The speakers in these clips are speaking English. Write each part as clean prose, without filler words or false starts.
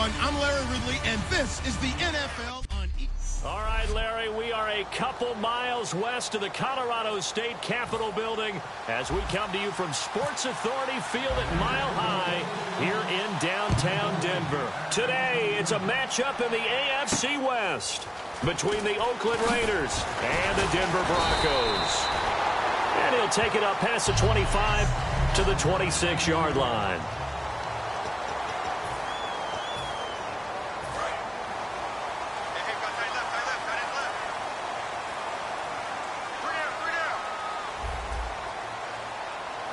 everyone. I'm Larry Ridley, and this is the NFL on E. All right, Larry, we are a couple miles west of the Colorado State Capitol building as we come to you from Sports Authority Field at Mile High here in downtown Denver. Today, it's a matchup in the AFC West between the Oakland Raiders and the Denver Broncos. And he'll take it up past the 25 to the 26-yard line.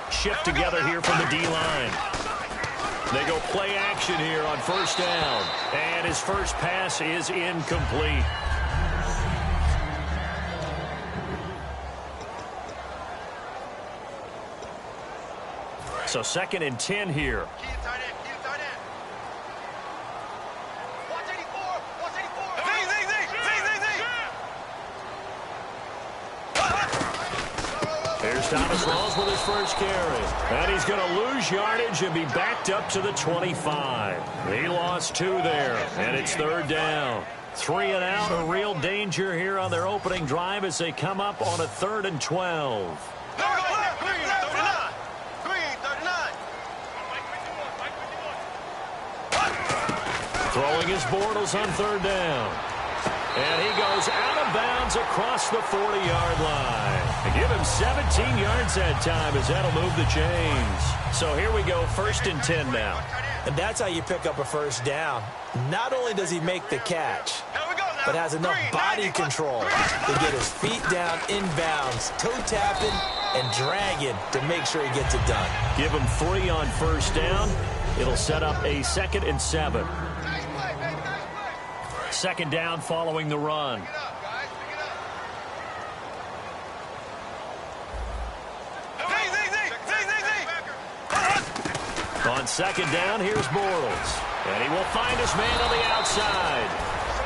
Shift together here from the D-line. They go play action here on first down. And his first pass is incomplete. So 2nd and 10 here. Here's Thomas Rawls with his first carry. And he's going to lose yardage and be backed up to the 25. He lost 2 there, and it's 3rd down. 3 and out, a real danger here on their opening drive as they come up on a 3rd and 12. Throwing his Bortles on 3rd down. And he goes out of bounds across the 40-yard line. And give him 17 yards that time as that'll move the chains. So here we go, 1st and 10 now. And that's how you pick up a first down. Not only does he make the catch, but has enough body control to get his feet down inbounds, toe-tapping and dragging to make sure he gets it done. Give him 3 on first down. It'll set up a 2nd and 7. 2nd down following the run. On 2nd down, here's Bortles. And he will find his man on the outside.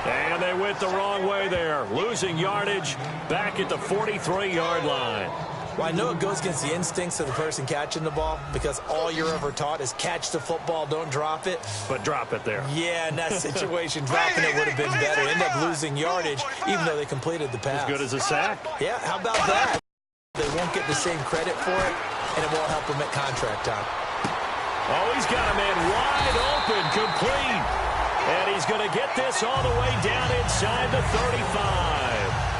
And they went the wrong way there. Losing yardage back at the 43-yard line. Well, I know it goes against the instincts of the person catching the ball because all you're ever taught is catch the football, don't drop it. But drop it there. Yeah, in that situation, dropping it would have been better. End up losing yardage even though they completed the pass. As good as a sack. Yeah, how about that? They won't get the same credit for it, and it won't help them at contract time. Oh, he's got a man wide open, complete. And he's going to get this all the way down inside the 35.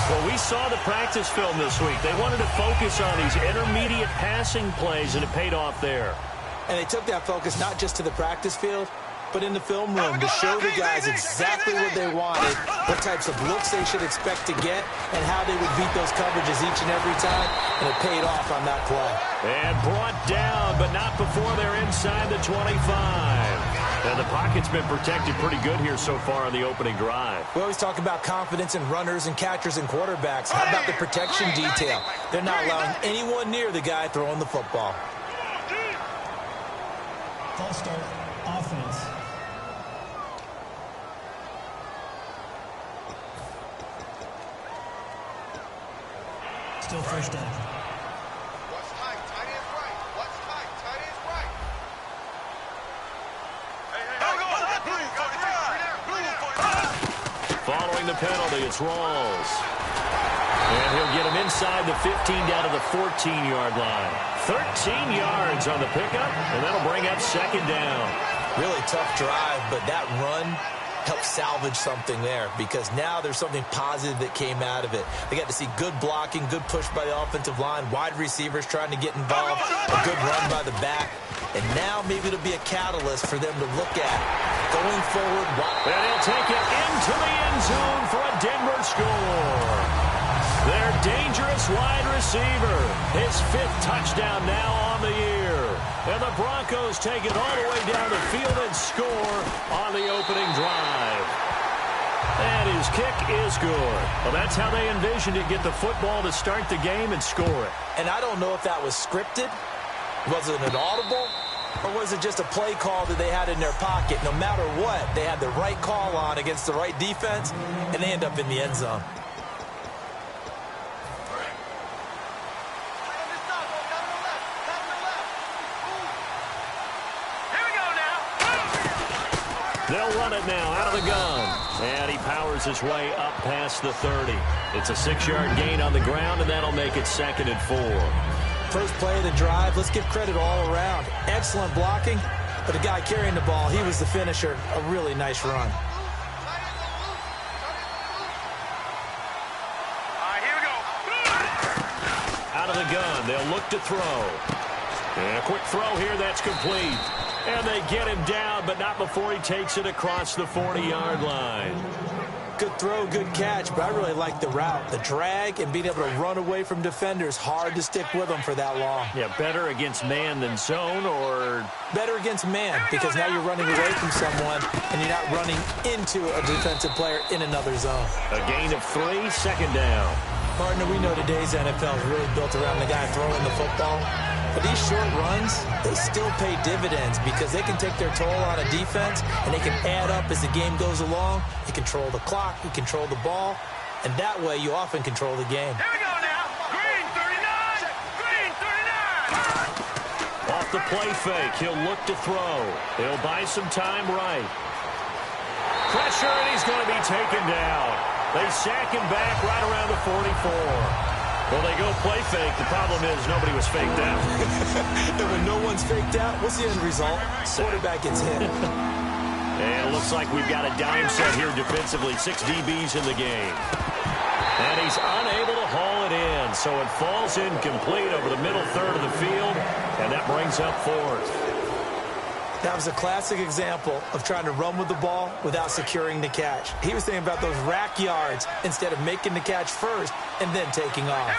Well, we saw the practice film this week. They wanted to focus on these intermediate passing plays, and it paid off there. And they took that focus not just to the practice field, but in the film room to show the guys exactly what they wanted, what types of looks they should expect to get, and how they would beat those coverages each and every time, and it paid off on that play. And brought down, but not before they're inside the 25. And the pocket's been protected pretty good here so far on the opening drive. We always talk about confidence in runners and catchers and quarterbacks. How about the protection detail? They're not allowing anyone near the guy throwing the football. False start, offense. Still first down. What's tight? Tight end's right. What's tight? Tight end's right. Following the penalty, it's Rawls. And he'll get him inside the 15 down to the 14-yard line. 13 yards on the pickup, and that'll bring up 2nd down. Really tough drive, but that run helped salvage something there because now there's something positive that came out of it. They got to see good blocking, good push by the offensive line, wide receivers trying to get involved, a good run by the back. And now maybe it'll be a catalyst for them to look at going forward. And he'll take it into the end zone for a Denver score. Their dangerous wide receiver. His 5th touchdown now on the year. And the Broncos take it all the way down the field and score on the opening drive. And his kick is good. Well, that's how they envisioned it, get the football to start the game and score it. And I don't know if that was scripted. Was it an audible? Or was it just a play call that they had in their pocket? No matter what, they had the right call on against the right defense, and they end up in the end zone. They'll run it now out of the gun. And he powers his way up past the 30. It's a 6-yard gain on the ground, and that'll make it 2nd and 4. First play of the drive, let's give credit all around. Excellent blocking, but the guy carrying the ball, he was the finisher. A really nice run. Out of the gun, they'll look to throw. And a quick throw here, that's complete. And they get him down, but not before he takes it across the 40-yard line. Good throw, good catch, but I really like the route. The drag and being able to run away from defenders, hard to stick with them for that long. Yeah, better against man than zone, or? Better against man, because now you're running away from someone and you're not running into a defensive player in another zone. A gain of 3, 2nd down. Partner, we know today's NFL is really built around the guy throwing the football. But these short runs, they still pay dividends because they can take their toll on a defense and they can add up as the game goes along. You control the clock, you control the ball, and that way you often control the game. Here we go now. Green 39. Green 39. Off the play fake, he'll look to throw. He'll buy some time right. Pressure, and he's going to be taken down. They sack him back right around the 44. Well, they go play fake. The problem is nobody was faked out. And when no one's faked out, what's the end result? Quarterback gets hit. And it looks like we've got a dime set here defensively. 6 DBs in the game. And he's unable to haul it in. So it falls incomplete over the middle third of the field. And that brings up 4th. That was a classic example of trying to run with the ball without securing the catch. He was thinking about those rack yards instead of making the catch first and then taking off.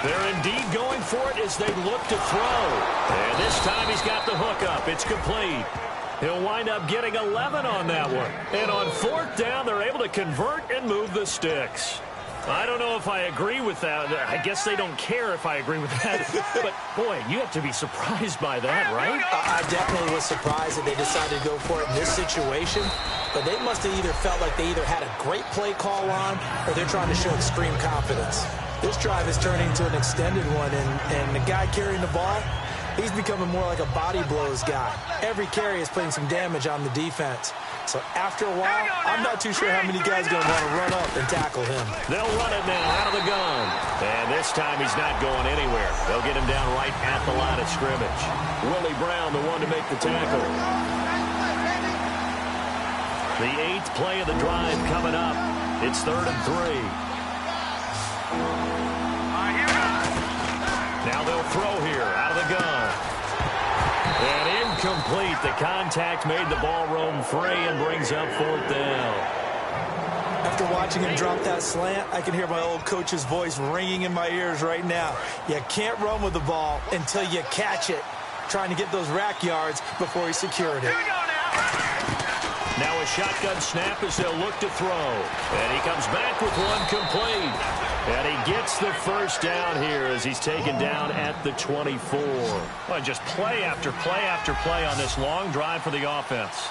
They're indeed going for it as they look to throw. And this time he's got the hook up. It's complete. He'll wind up getting 11 on that one. And on 4th down, they're able to convert and move the sticks. I don't know if I agree with that. I guess they don't care if I agree with that. But, boy, you have to be surprised by that, right? I definitely was surprised that they decided to go for it in this situation. But they must have either felt like they either had a great play call on or they're trying to show extreme confidence. This drive is turning into an extended one, and the guy carrying the ball, he's becoming more like a body blows guy. Every carry is putting some damage on the defense. So after a while, I'm not too sure how many guys are going to want to run up and tackle him. They'll run it now out of the gun. And this time he's not going anywhere. They'll get him down right at the line of scrimmage. Willie Brown, the one to make the tackle. The 8th play of the drive coming up. It's 3rd and 3. Now they'll throw here out of the gun. And incomplete. The contact made the ball roam free and brings up 4th down. After watching him drop that slant, I can hear my old coach's voice ringing in my ears right now. You can't run with the ball until you catch it. Trying to get those rack yards before he secured it. Now a shotgun snap as they'll look to throw. And he comes back with one complete. And he gets the 1st down here as he's taken down at the 24. Well, just play after play after play on this long drive for the offense.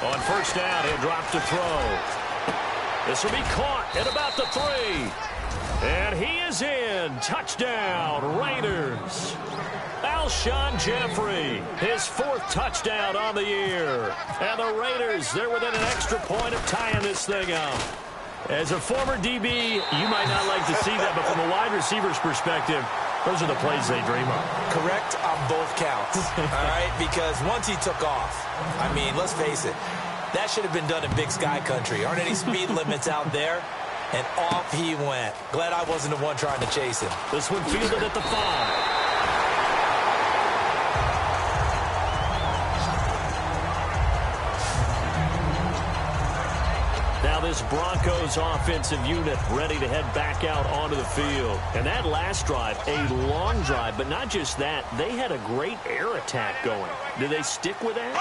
On 1st down, he'll drop to throw. This will be caught at about the 3. And he is in. Touchdown, Raiders. Alshon Jeffrey, his 4th touchdown on the year. And the Raiders, they're within an extra point of tying this thing up. As a former DB, you might not like to see that, but from a wide receiver's perspective, those are the plays they dream of. Correct on both counts, all right? Because once he took off, I mean, let's face it, that should have been done in Big Sky Country. Aren't any speed limits out there? And off he went. Glad I wasn't the one trying to chase him. This one fielded at the 5. Now this Broncos offensive unit ready to head back out onto the field. And that last drive, a long drive, but not just that, they had a great air attack going. Do they stick with that?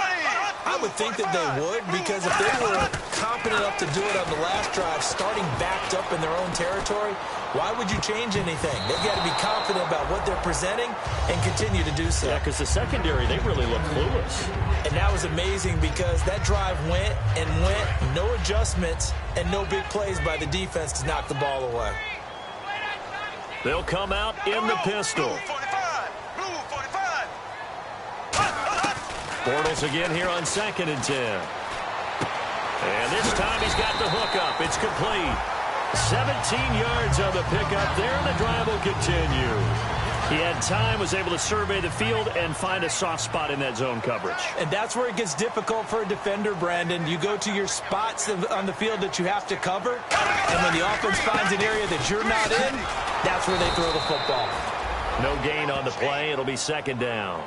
I would think that they would, because if they were confident enough to do it on the last drive, starting backed up in their own territory, why would you change anything? They've got to be confident about what they're presenting and continue to do so. Yeah, because the secondary, they really look clueless. And that was amazing because that drive went and went, no adjustments, and no big plays by the defense to knock the ball away. They'll come out in the pistol. Bortles again here on 2nd and 10. And this time he's got the hook up. It's complete. 17 yards on the pickup there, and the drive will continue. He had time, was able to survey the field and find a soft spot in that zone coverage. And that's where it gets difficult for a defender, Brandon. You go to your spots on the field that you have to cover, and when the offense finds an area that you're not in, that's where they throw the football. No gain on the play. It'll be 2nd down.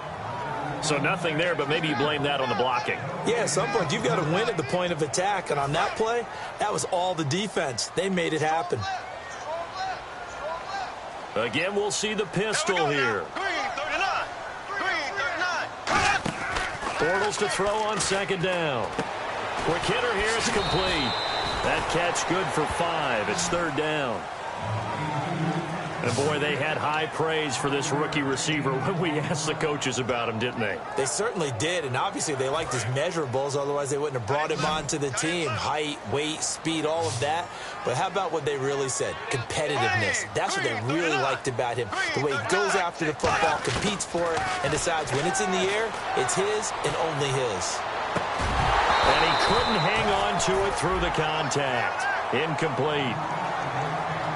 So nothing there, but maybe you blame that on the blocking. Yeah, at some point you've got to win at the point of attack, and on that play, that was all the defense. They made it happen. Again, we'll see the pistol here. Bortles to throw on 2nd down. Quick hitter here, it's complete. That catch good for 5. It's 3rd down. And boy, they had high praise for this rookie receiver when we asked the coaches about him, didn't they? They certainly did, and obviously they liked his measurables, otherwise they wouldn't have brought him onto the team. Height, weight, speed, all of that. But how about what they really said? Competitiveness. That's what they really liked about him. The way he goes after the football, competes for it, and decides when it's in the air, it's his and only his. And he couldn't hang on to it through the contact. Incomplete.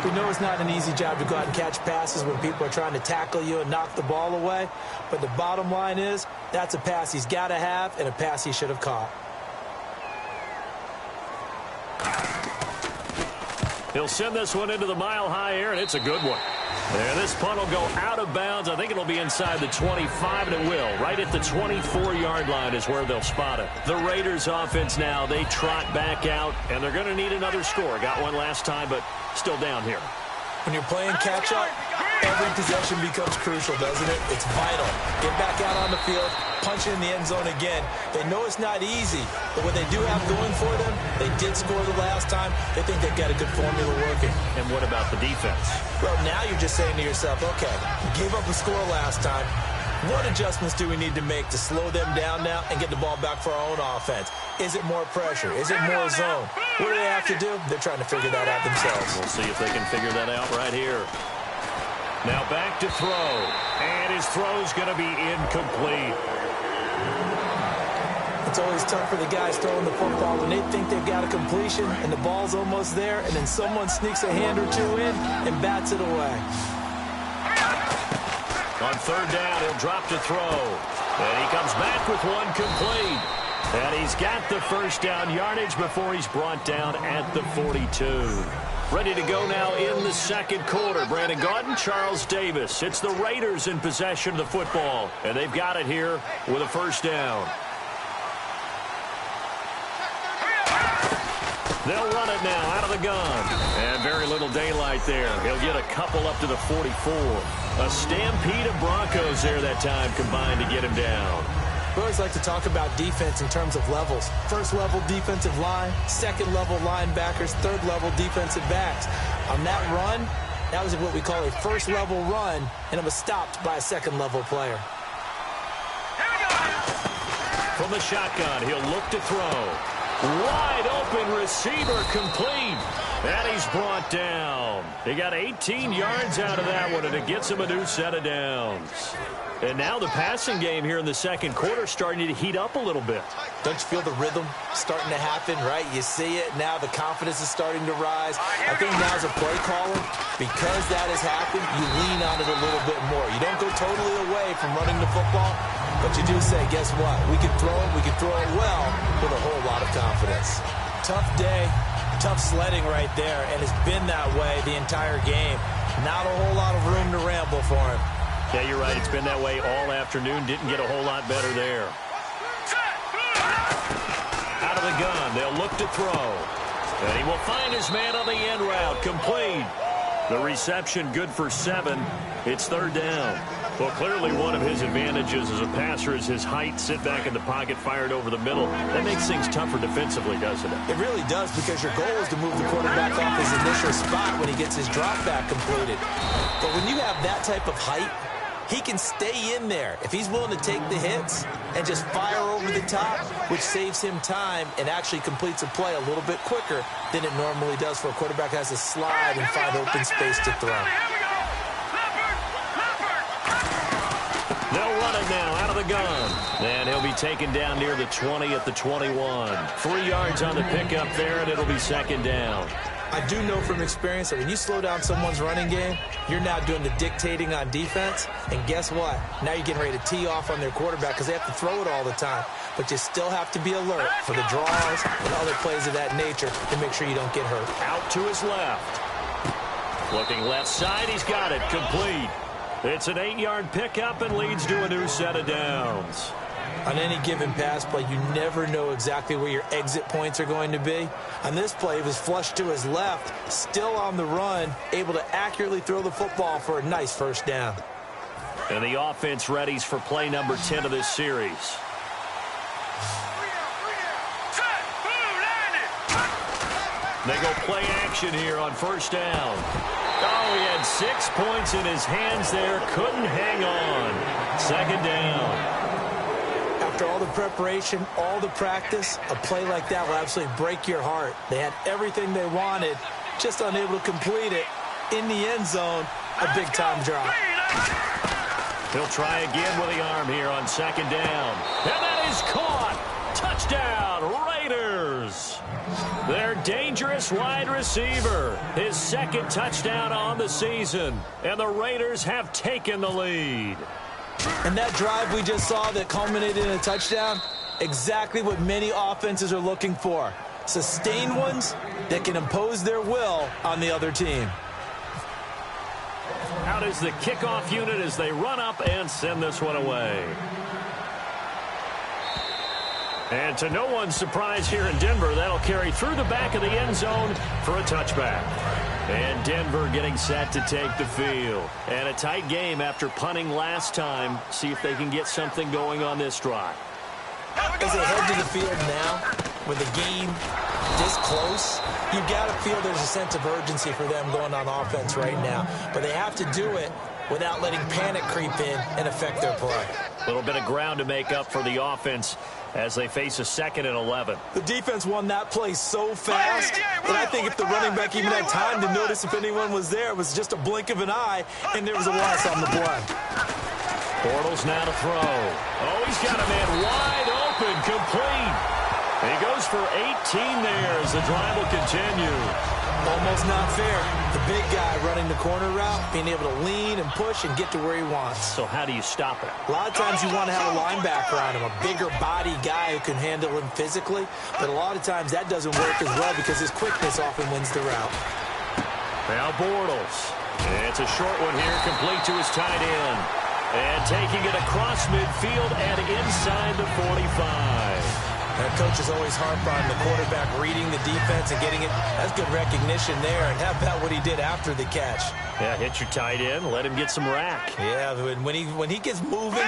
We know it's not an easy job to go out and catch passes when people are trying to tackle you and knock the ball away. But the bottom line is, that's a pass he's got to have and a pass he should have caught. He'll send this one into the mile-high air, and it's a good one. And this punt will go out of bounds. I think it'll be inside the 25, and it will. Right at the 24-yard line is where they'll spot it. The Raiders offense now, they trot back out, and they're going to need another score. Got one last time, but still down here. When you're playing catch-up, every possession becomes crucial, doesn't it? It's vital. Get back out on the field, punch it in the end zone again. They know it's not easy, but what they do have going for them, they did score the last time. They think they've got a good formula working. And what about the defense? Well, now you're just saying to yourself, okay, gave up a score last time. What adjustments do we need to make to slow them down now and get the ball back for our own offense? Is it more pressure? Is it more zone? What do they have to do? They're trying to figure that out themselves. We'll see if they can figure that out right here. Now back to throw. And his throw's going to be incomplete. It's always tough for the guys throwing the football when they think they've got a completion and the ball's almost there, and then someone sneaks a hand or two in and bats it away. On 3rd down, he'll drop to throw. And he comes back with one complete. And he's got the 1st down yardage before he's brought down at the 42. Ready to go now in the 2nd quarter. Brandon Gaudin, Charles Davis. It's the Raiders in possession of the football. And they've got it here with a 1st down. They'll run it now out of the gun. And very little daylight there. He'll get a couple up to the 44. A stampede of Broncos there that time combined to get him down. We always like to talk about defense in terms of levels. 1st level defensive line, 2nd level linebackers, 3rd level defensive backs. On that run, that was what we call a 1st level run, and it was stopped by a 2nd level player. From the shotgun, he'll look to throw. Wide open receiver complete. And he's brought down. He got 18 yards out of that one, and it gets him a new set of downs. And now the passing game here in the 2nd quarter starting to heat up a little bit. Don't you feel the rhythm starting to happen, right? You see it now. The confidence is starting to rise. I think now as a play caller, because that has happened, you lean on it a little bit more. You don't go totally away from running the football, but you do say, guess what? We can throw it. We can throw it well with a whole lot of confidence. Tough day, tough sledding right there, and it's been that way the entire game. Not a whole lot of room to ramble for him. Yeah, you're right. It's been that way all afternoon. Didn't get a whole lot better there. Out of the gun, they'll look to throw. And he will find his man on the end route. Complete. The reception good for 7. It's 3rd down. Well, clearly one of his advantages as a passer is his height. Sit back in the pocket, fired over the middle. That makes things tougher defensively, doesn't it? It really does, because your goal is to move the quarterback off his initial spot when he gets his drop back completed. But when you have that type of height, he can stay in there if he's willing to take the hits and just fire over the top, which saves him time and actually completes a play a little bit quicker than it normally does for a quarterback who has to slide and find open space to throw. They'll run it now out of the gun. And he'll be taken down near the 20 at the 21. 3 yards on the pickup there, and it'll be second down. I do know from experience that when you slow down someone's running game, you're now doing the dictating on defense. And guess what? Now you're getting ready to tee off on their quarterback because they have to throw it all the time. But you still have to be alert for the draws and other plays of that nature to make sure you don't get hurt. Out to his left. Looking left side, he's got it. Complete. It's an 8-yard pickup and leads to a new set of downs. On any given pass play, you never know exactly where your exit points are going to be. On this play, it was flushed to his left, still on the run, able to accurately throw the football for a nice first down. And the offense readies for play number 10 of this series. They go play action here on first down. Oh, he had 6 points in his hands there. Couldn't hang on. Second down. After all the preparation, all the practice, a play like that will absolutely break your heart. They had everything they wanted, just unable to complete it. In the end zone, a big-time drop. He'll try again with the arm here on second down. And that is caught. Touchdown, Raiders. Their dangerous wide receiver. His second touchdown on the season. And the Raiders have taken the lead. And that drive we just saw that culminated in a touchdown, exactly what many offenses are looking for. Sustained ones that can impose their will on the other team. Out is the kickoff unit as they run up and send this one away. And to no one's surprise here in Denver, that'll carry through the back of the end zone for a touchback. And Denver getting set to take the field. And a tight game after punting last time. See if they can get something going on this drive. As they head to the field now, with the game this close, you've got to feel there's a sense of urgency for them going on offense right now. But they have to do it without letting panic creep in and affect their play. A little bit of ground to make up for the offense as they face a 2nd and 11. The defense won that play so fast that I think if the running back even had time to notice if anyone was there, it was just a blink of an eye, and there was a loss on the play. Bortles now to throw. Oh, he's got a man wide open, complete. He goes for 18 there as the drive will continue. Almost not fair. The big guy running the corner route, being able to lean and push and get to where he wants. So how do you stop it? A lot of times you want to have a linebacker on him, a bigger body guy who can handle him physically. But a lot of times that doesn't work as well because his quickness often wins the route. Now Bortles. It's a short one here, complete to his tight end. And taking it across midfield and inside the 45. That coach is always harp on the quarterback reading the defense and getting it. That's good recognition there. And how about what he did after the catch? Yeah, hit your tight end, let him get some rack. Yeah, when he gets moving,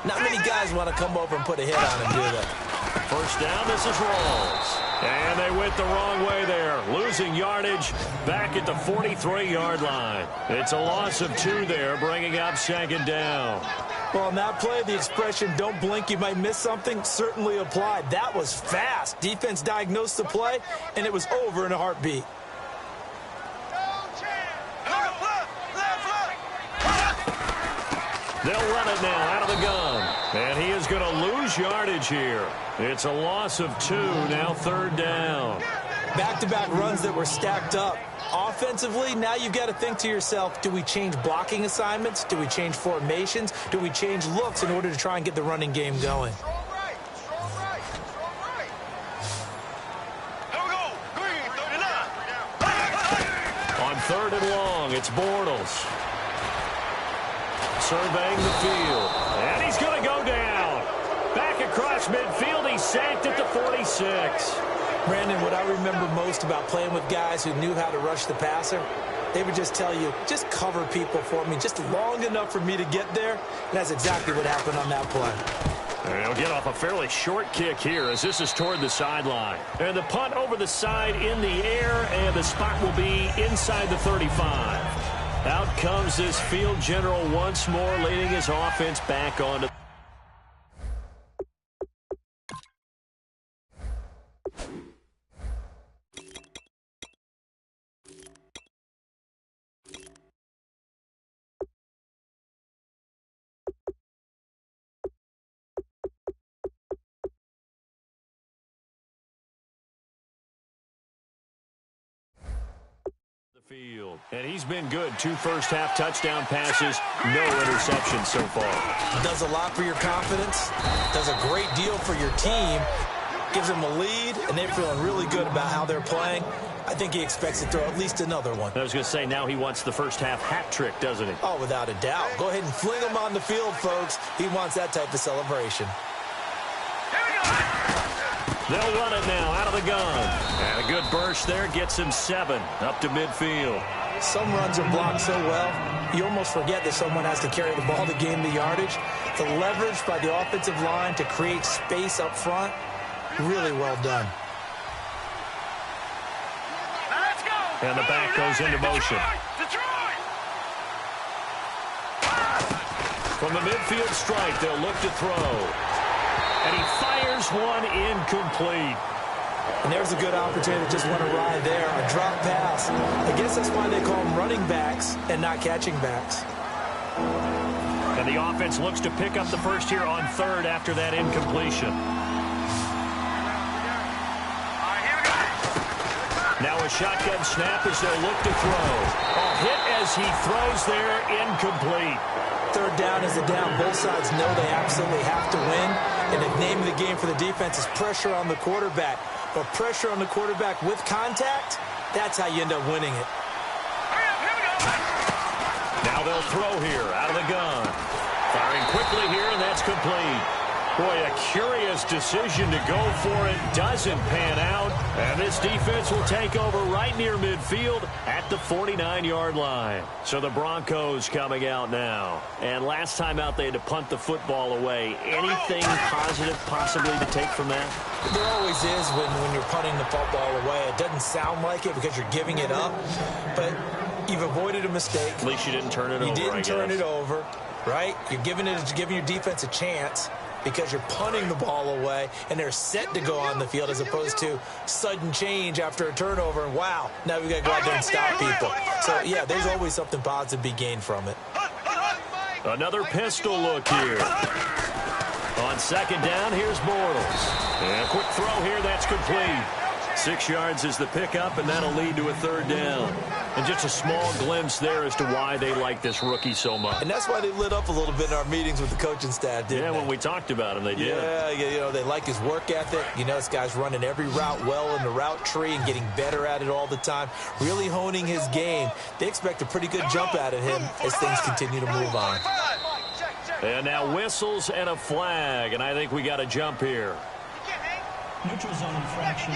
not many guys want to come over and put a hit on him, do they? First down, this is Rawls. And they went the wrong way there. Losing yardage back at the 43-yard line. It's a loss of 2 there, bringing up second down. Well, on that play, the expression, don't blink, you might miss something, certainly applied. That was fast. Defense diagnosed the play, and it was over in a heartbeat. They'll run it now out of the gun. And he is going to lose yardage here. It's a loss of 2, now third down. Back-to-back runs that were stacked up. Offensively, now you've got to think to yourself, do we change blocking assignments? Do we change formations? Do we change looks in order to try and get the running game going? On 3rd and long, it's Bortles. Surveying the field. And he's going to go down. Back across midfield, he's sacked at the 46. Brandon, what I remember most about playing with guys who knew how to rush the passer, they would just tell you, just cover people for me, just long enough for me to get there. And that's exactly what happened on that play. And he'll get off a fairly short kick here as this is toward the sideline. And the punt over the side in the air, and the spot will be inside the 35. Out comes this field general once more, leading his offense back onto field. And he's been good. 2 first-half touchdown passes, no interceptions so far. Does a lot for your confidence, does a great deal for your team, gives them a lead, and they're feeling really good about how they're playing. I think he expects to throw at least another one. I was going to say, now he wants the first-half hat trick, doesn't he? Oh, without a doubt. Go ahead and fling him on the field, folks. He wants that type of celebration. They'll run it now out of the gun. And a good burst there gets him 7 up to midfield. Some runs are blocked so well, you almost forget that someone has to carry the ball to gain the yardage. The leverage by the offensive line to create space up front, really well done. And the back goes into motion. From the midfield strike, they'll look to throw. And he fires one incomplete. And there's a good opportunity to just want to ride there. A drop pass. I guess that's why they call them running backs and not catching backs. And the offense looks to pick up the first here on 3rd after that incompletion. Now a shotgun snap as they'll look to throw. A hit as he throws there, incomplete. 3rd down is a down. Both sides know they absolutely have to win. And the name of the game for the defense is pressure on the quarterback. But pressure on the quarterback with contact, that's how you end up winning it. Now they'll throw here out of the gun. Firing quickly here, and that's complete. Boy, a curious decision to go for it. Doesn't pan out. And this defense will take over right near midfield at the 49-yard line. So the Broncos coming out now. And last time out, they had to punt the football away. Anything positive possibly to take from that? There always is when you're punting the football away. It doesn't sound like it because you're giving it up. But you've avoided a mistake. At least you didn't turn it over, You didn't turn it over, right? You're giving your defense a chance, because you're punting the ball away, and they're set to go on the field as opposed to sudden change after a turnover. And wow, now we've got to go out there and stop people. So, yeah, there's always something positive to be gained from it. Another pistol look here. On 2nd down, here's Bortles. And a quick throw here, that's complete. 6 yards is the pickup, and that'll lead to a 3rd down. And just a small glimpse there as to why they like this rookie so much. And that's why they lit up a little bit in our meetings with the coaching staff, didn't they? Yeah, when we talked about him, they did. Yeah, you know, they like his work ethic. You know, this guy's running every route well in the route tree and getting better at it all the time, really honing his game. They expect a pretty good jump out of him as things continue to move on. And now whistles and a flag, and I think we got a jump here. Neutral zone infraction,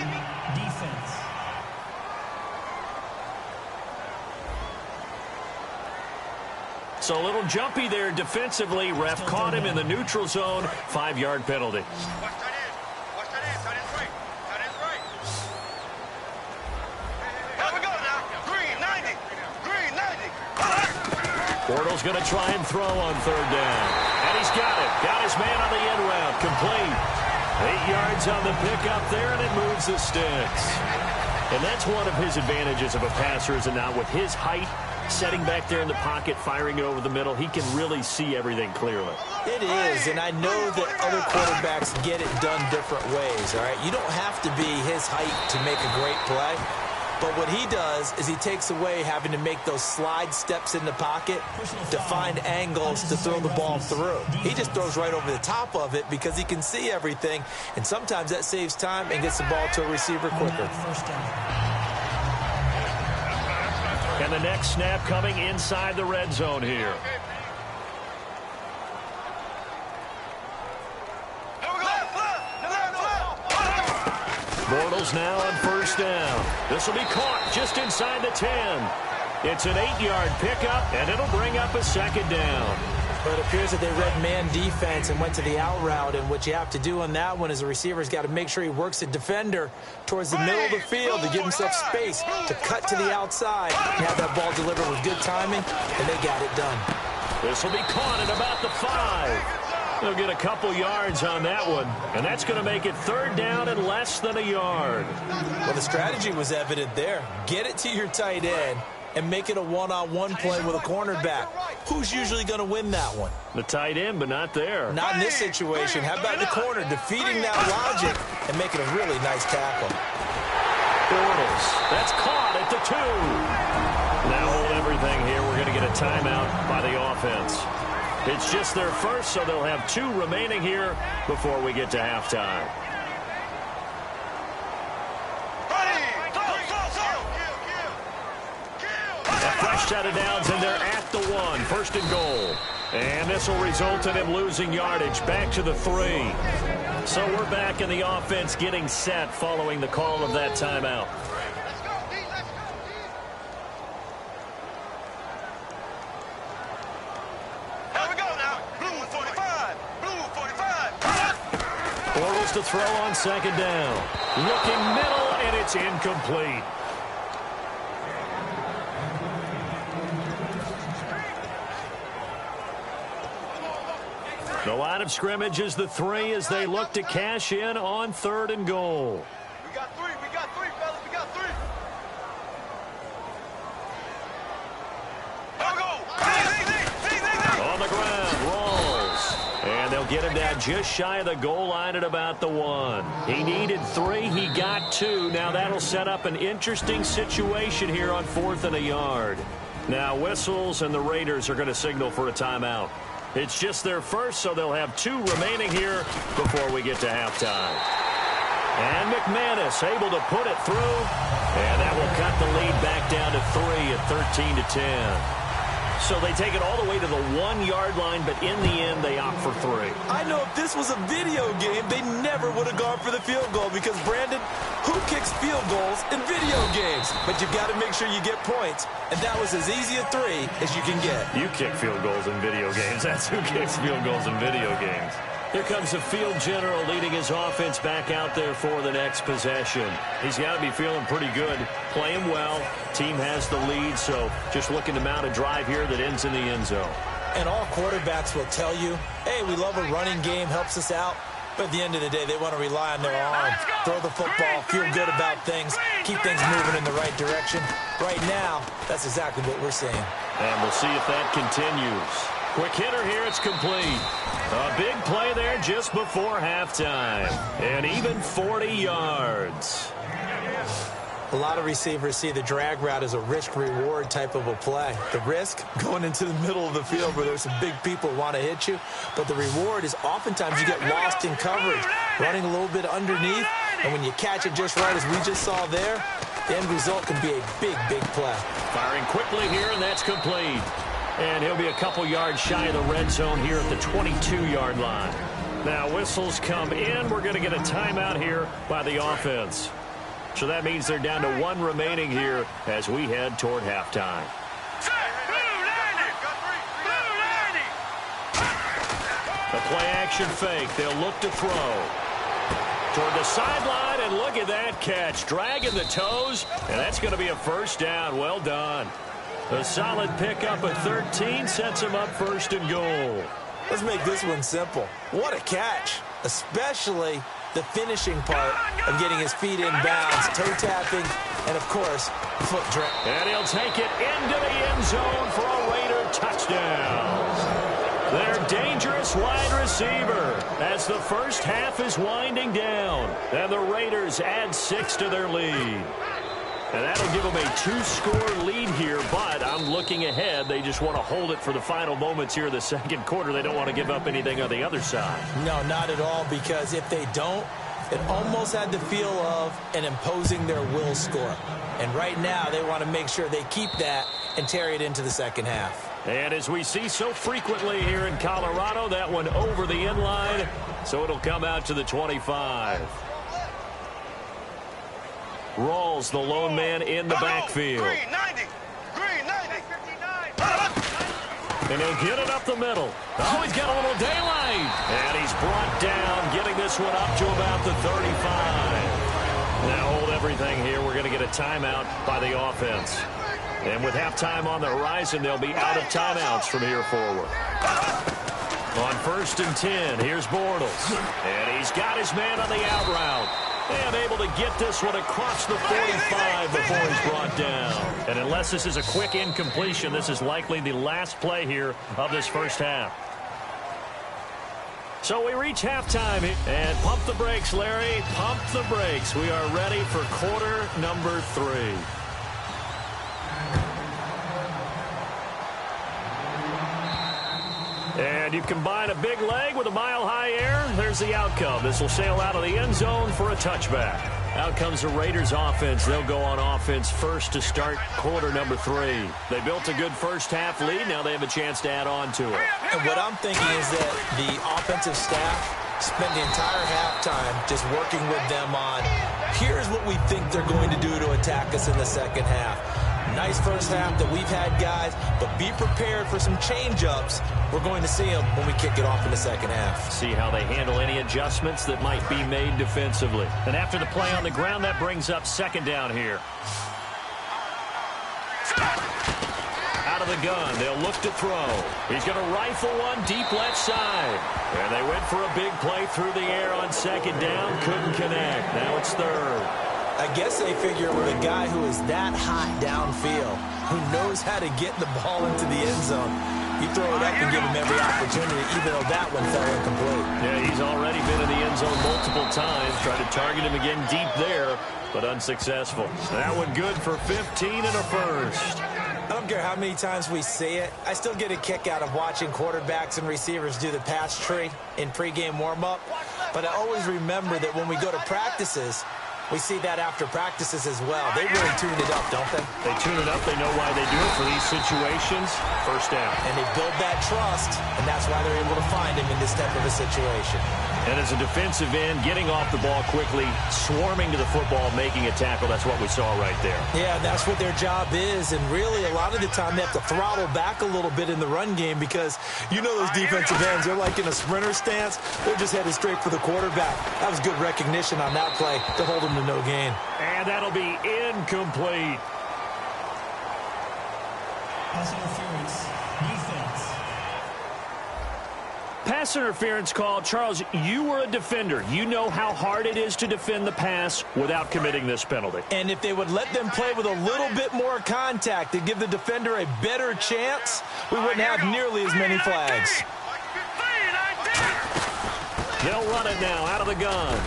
defense. So a little jumpy there defensively. Ref caught him in the neutral zone. 5-yard penalty. Watch that in. That is right. Here we go now. Green 90. Green 90. Bortles going to try and throw on 3rd down. And he's got it. Got his man on the end route. Complete. 8 yards on the pickup there, and it moves the sticks. And that's one of his advantages of a passer, is it not? With his height, setting back there in the pocket, firing it over the middle, he can really see everything clearly. It is, and I know that other quarterbacks get it done different ways, all right? You don't have to be his height to make a great play. But what he does is he takes away having to make those slide steps in the pocket to find angles to throw the ball through. He just throws right over the top of it because he can see everything, and sometimes that saves time and gets the ball to a receiver quicker. And the next snap coming inside the red zone here. Bortles now on 1st down. This will be caught just inside the 10. It's an 8-yard pickup, and it'll bring up a 2nd down. But it appears that they read man defense and went to the out route, and what you have to do on that one is the receiver's got to make sure he works the defender towards the middle of the field to give himself space to cut to the outside and have that ball delivered with good timing, and they got it done. This will be caught at about the 5. They'll get a couple yards on that one, and that's going to make it 3rd down and less than a yard. Well, the strategy was evident there. Get it to your tight end and make it a one-on-one play with a cornerback. Who's usually going to win that one? The tight end, but not there. Not in this situation. How about the corner defeating that logic and making a really nice tackle? Bortles. That's caught at the 2. timeout by the offense. It's just their first, so they'll have 2 remaining here before we get to halftime. A fresh set of downs, and they're at the 1. First and goal. And this will result in him losing yardage back to the 3. So we're back in the offense getting set following the call of that timeout. Bortles to throw on second down. Looking middle, and it's incomplete. The line of scrimmage is the 3 as they look to cash in on 3rd and goal. We got 3, fellas, we got 3. On the ground, rolls. And they'll get him down just shy of the goal line at about the 1. He needed 3, he got 2. Now that'll set up an interesting situation here on 4th and a yard. Now whistles, and the Raiders are going to signal for a timeout. It's just their first, so they'll have 2 remaining here before we get to halftime. And McManus able to put it through, and that will cut the lead back down to 3 at 13-10. So they take it all the way to the 1-yard line, but in the end, they opt for 3. I know if this was a video game, they never would have gone for the field goal because, Brandon, who kicks field goals in video games? But you've got to make sure you get points, and that was as easy a 3 as you can get. You kick field goals in video games. That's who kicks field goals in video games. Here comes the field general leading his offense back out there for the next possession. He's got to be feeling pretty good, playing well. Team has the lead, so just looking to mount a drive here that ends in the end zone. And all quarterbacks will tell you, hey, we love a running game, helps us out. But at the end of the day, they want to rely on their arm, throw the football, feel good about things, keep things moving in the right direction. Right now, that's exactly what we're seeing. And we'll see if that continues. Quick hitter here, it's complete. A big play there just before halftime. And even 40 yards. A lot of receivers see the drag route as a risk-reward type of a play. The risk, going into the middle of the field where there's some big people who want to hit you. But the reward is oftentimes you get lost in coverage, running a little bit underneath. And when you catch it just right, as we just saw there, the end result can be a big, big play. Firing quickly here, and that's complete. And he'll be a couple yards shy of the red zone here at the 22-yard line. Now whistles come in. We're going to get a timeout here by the offense. So that means they're down to 1 remaining here as we head toward halftime. The play-action fake. They'll look to throw. Toward the sideline, and look at that catch. Dragging the toes, and that's going to be a first down. Well done. A solid pickup at 13 sets him up 1st and goal. Let's make this one simple. What a catch, especially the finishing part of getting his feet in bounds, toe tapping, and, of course, foot drag. And he'll take it into the end zone for a Raider touchdown. Their dangerous wide receiver as the first half is winding down. And the Raiders add 6 to their lead. And that'll give them a 2-score lead here, but I'm looking ahead. They just want to hold it for the final moments here in the second quarter. They don't want to give up anything on the other side. No, not at all, because if they don't, it almost had the feel of an imposing their will score. And right now, they want to make sure they keep that and carry it into the second half. And as we see so frequently here in Colorado, that one over the end line, so it'll come out to the 25. Rawls, the lone man in the backfield. Green 90. Green 90. 59. And he'll get it up the middle. Oh, he's got a little daylight. And he's brought down, getting this one up to about the 35. Now hold everything here. We're going to get a timeout by the offense. And with halftime on the horizon, they'll be out of timeouts from here forward. On 1st and 10, here's Bortles. And he's got his man on the out route. And able to get this one across the 45 before he's brought down. And unless this is a quick incompletion, this is likely the last play here of this first half. So we reach halftime. And pump the brakes, Larry. Pump the brakes. We are ready for quarter number 3. And you combine a big leg with a mile-high air, there's the outcome. This will sail out of the end zone for a touchback. Out comes the Raiders offense. They'll go on offense first to start quarter number 3. They built a good first-half lead. Now they have a chance to add on to it. And what I'm thinking is that the offensive staff spent the entire halftime just working with them on, here's what we think they're going to do to attack us in the second half. Nice first half that we've had, guys, but be prepared for some change-ups. We're going to see them when we kick it off in the second half. See how they handle any adjustments that might be made defensively. And after the play on the ground, that brings up second down here. Out of the gun, they'll look to throw. He's going to rifle one deep left side. And they went for a big play through the air on second down. Couldn't connect. Now it's third. I guess they figure with a guy who is that hot downfield, who knows how to get the ball into the end zone, you throw it up and give him every opportunity, even though that one fell incomplete. Yeah, he's already been in the end zone multiple times. Tried to target him again deep there, but unsuccessful. That one good for 15 and a first. I don't care how many times we see it. I still get a kick out of watching quarterbacks and receivers do the pass tree in pregame warm-up. But I always remember that when we go to practices, we see that after practices as well. They really tune it up, don't they? They tune it up. They know why they do it for these situations. First down. And they build that trust, and that's why they're able to find him in this type of a situation. And as a defensive end, getting off the ball quickly, swarming to the football, making a tackle, that's what we saw right there. Yeah, that's what their job is. And really, a lot of the time, they have to throttle back a little bit in the run game because you know those defensive ends, they're like in a sprinter stance. They're just headed straight for the quarterback. That was good recognition on that play to hold him to no gain. And that'll be incomplete. Pass interference. Defense. Pass interference call. Charles, you were a defender. You know how hard it is to defend the pass without committing this penalty. And if they would let them play with a little bit more contact to give the defender a better chance, we wouldn't have nearly as many flags. They'll run it now out of the gun.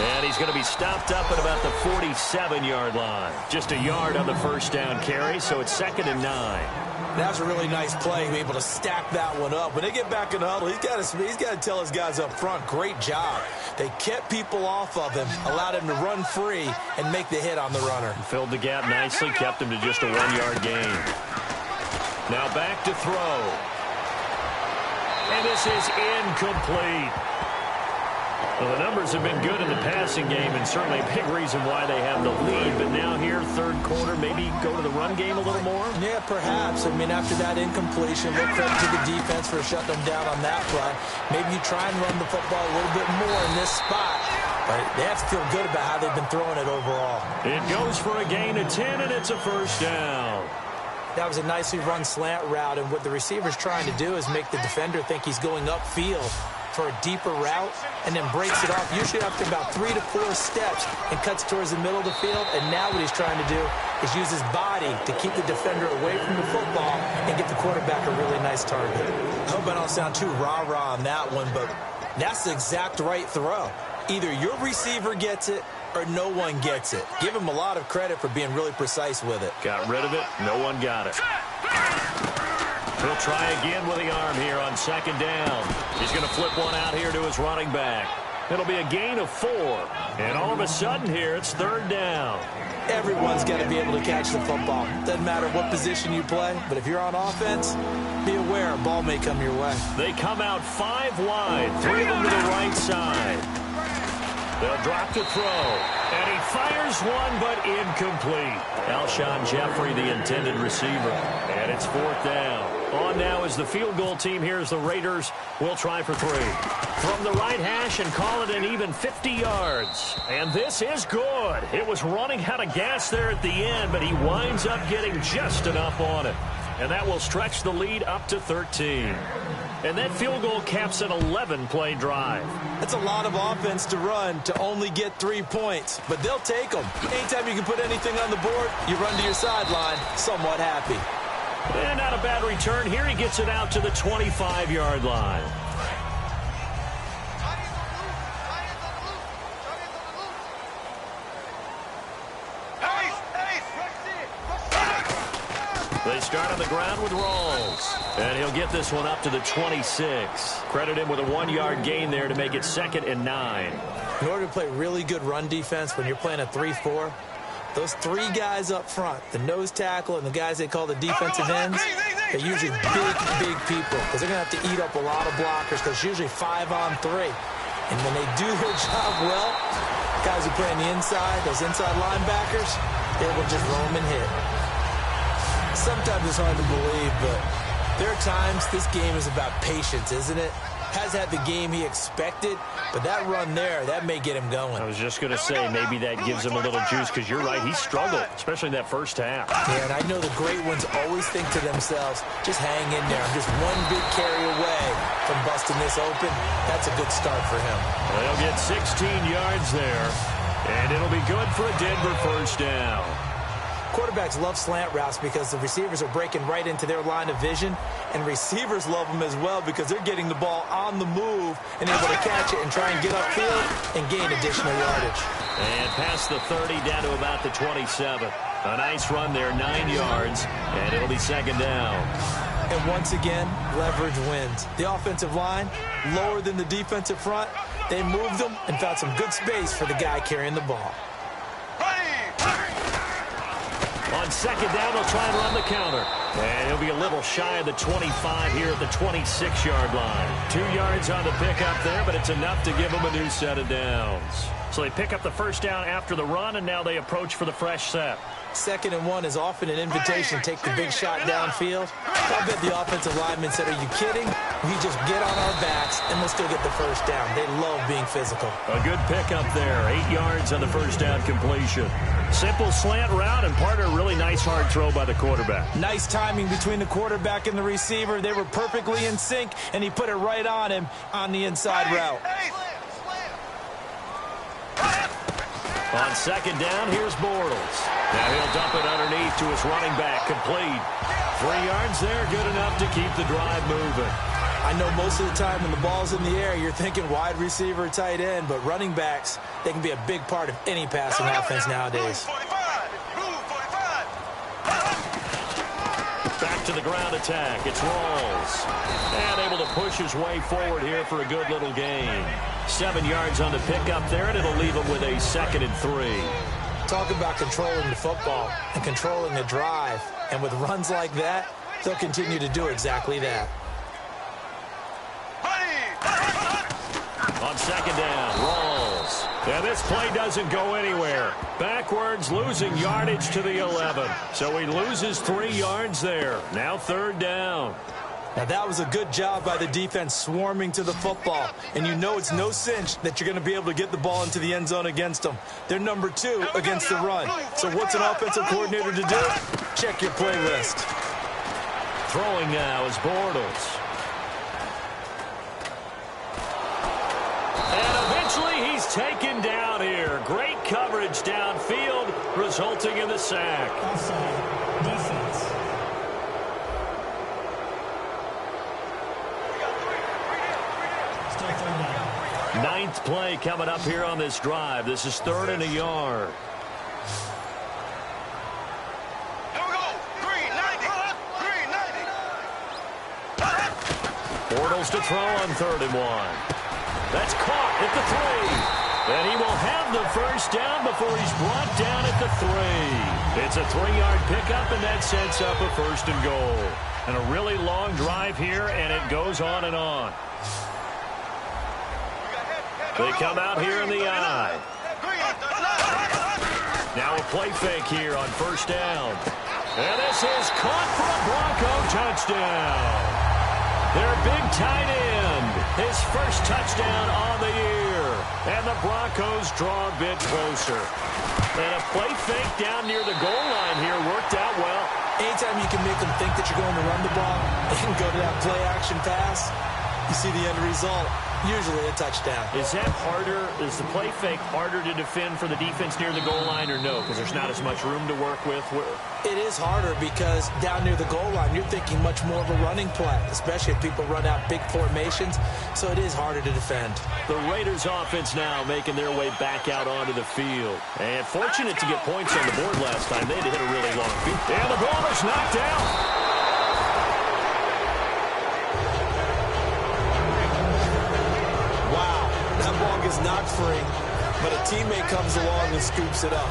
And he's going to be stopped up at about the 47-yard line. Just a yard on the first down carry, so it's 2nd and 9. That's a really nice play, to be able to stack that one up. When they get back in the huddle, he's got to tell his guys up front, great job. They kept people off of him, allowed him to run free, and make the hit on the runner. Filled the gap nicely, kept him to just a 1-yard gain. Now back to throw. And this is incomplete. Well, the numbers have been good in the passing game, and certainly a big reason why they have the lead. But now here, third quarter, maybe go to the run game a little more? Yeah, perhaps. I mean, after that incompletion, we'll credit to the defense for shutting them down on that play. Maybe you try and run the football a little bit more in this spot. But they have to feel good about how they've been throwing it overall. It goes for a gain of 10, and it's a first down. That was a nicely run slant route, and what the receiver's trying to do is make the defender think he's going upfield for a deeper route, and then breaks it off, usually after about 3 to 4 steps, and cuts towards the middle of the field. And now what he's trying to do is use his body to keep the defender away from the football and get the quarterback a really nice target. I hope I don't sound too rah-rah on that one, but that's the exact right throw. Either your receiver gets it or no one gets it. Give him a lot of credit for being really precise with it. Got rid of it. No one got it. He'll try again with the arm here on second down. He's going to flip one out here to his running back. It'll be a gain of 4. And all of a sudden here, it's third down. Everyone's got to be able to catch the football. Doesn't matter what position you play, but if you're on offense, be aware a ball may come your way. They come out 5 wide, 3 of them to the right side. They'll drop to throw. And he fires one, but incomplete. Alshon Jeffrey, the intended receiver. And it's 4th down. On now is the field goal team. Here's the Raiders. We'll try for 3. From the right hash and call it an even 50 yards. And this is good. It was running out of gas there at the end, but he winds up getting just enough on it. And that will stretch the lead up to 13. And that field goal caps an 11-play drive. That's a lot of offense to run to only get 3 points, but they'll take them. Anytime you can put anything on the board, you run to your sideline somewhat happy. And not a bad return. Here he gets it out to the 25-yard line. They start on the ground with Rawls. And he'll get this one up to the 26. Credit him with a 1-yard gain there to make it 2nd and 9. In order to play really good run defense when you're playing a 3-4, those 3 guys up front, the nose tackle and the guys they call the defensive ends, they're usually big people because they're going to have to eat up a lot of blockers because it's usually 5 on 3. And when they do their job well, guys who play on the inside, those inside linebackers, they will just roam and hit. Sometimes it's hard to believe, but there are times this game is about patience, isn't it? Has had the game he expected, but that run there, that may get him going. I was just going to say, maybe that gives him a little juice, because you're right, he struggled, especially in that first half. Yeah, and I know the great ones always think to themselves, just hang in there. I'm just one big carry away from busting this open. That's a good start for him. They'll get 16 yards there, and it'll be good for a Denver first down. Quarterbacks love slant routes because the receivers are breaking right into their line of vision, and receivers love them as well because they're getting the ball on the move and able to catch it and try and get upfield and gain additional yardage. And past the 30 down to about the 27. A nice run there, 9 yards, and it'll be 2nd down. And once again, leverage wins. The offensive line, lower than the defensive front, they moved them and found some good space for the guy carrying the ball. On 2nd down, they'll try and run the counter. And he'll be a little shy of the 25 here at the 26-yard line. 2 yards on the pickup there, but it's enough to give them a new set of downs. So they pick up the first down after the run, and now they approach for the fresh set. 2nd and 1 is often an invitation to take the big shot downfield. I bet the offensive lineman said, are you kidding? We just get on our backs, and we'll still get the first down. They love being physical. A good pickup there. 8 yards on the first down completion. Simple slant route, and part of a really nice hard throw by the quarterback. Nice timing between the quarterback and the receiver. They were perfectly in sync, and he put it right on him on the inside route. On 2nd down, here's Bortles. Now he'll dump it underneath to his running back, complete. 3 yards there, good enough to keep the drive moving. I know most of the time when the ball's in the air, you're thinking wide receiver, tight end, but running backs, they can be a big part of any passing offense nowadays. Back to the ground attack. It's Rawls. And able to push his way forward here for a good little gain. 7 yards on the pickup there, and it'll leave him with a 2nd and 3. Talk about controlling the football and controlling the drive. And with runs like that, they'll continue to do exactly that. On 2nd down, Rawls. And this play doesn't go anywhere. Backwards, losing yardage to the 11. So he loses 3 yards there. Now 3rd down. Now that was a good job by the defense swarming to the football. And you know it's no cinch that you're going to be able to get the ball into the end zone against them. They're number 2 against the run. So what's an offensive coordinator to do? Check your playlist. Throwing now is Bortles. And eventually he's taken down here. Great coverage downfield, resulting in the sack. Offside. Defense. Start 3rd down. 9th play coming up here on this drive. This is 3rd and a yard. Bortles to throw on 3rd and 1. That's caught at the 3. And he will have the first down before he's brought down at the 3. It's a 3-yard pickup, and that sets up a 1st and goal. And a really long drive here, and it goes on and on. They come out here in the I. Now a play fake here on 1st down. And this is caught for a Bronco touchdown. Their big tight end, his first touchdown on the year. And the Broncos draw a bit closer. And a play fake down near the goal line here worked out well. Anytime you can make them think that you're going to run the ball and go to that play-action pass, you see the end result, usually a touchdown. Is that harder? Is the play fake harder to defend for the defense near the goal line or no? Because there's not as much room to work with? It is harder because down near the goal line, you're thinking much more of a running play, especially if people run out big formations. So it is harder to defend. The Raiders offense now making their way back out onto the field. And fortunate to get points on the board last time. They had to hit a really long field. And the ball is knocked out. is not free, but a teammate comes along and scoops it up.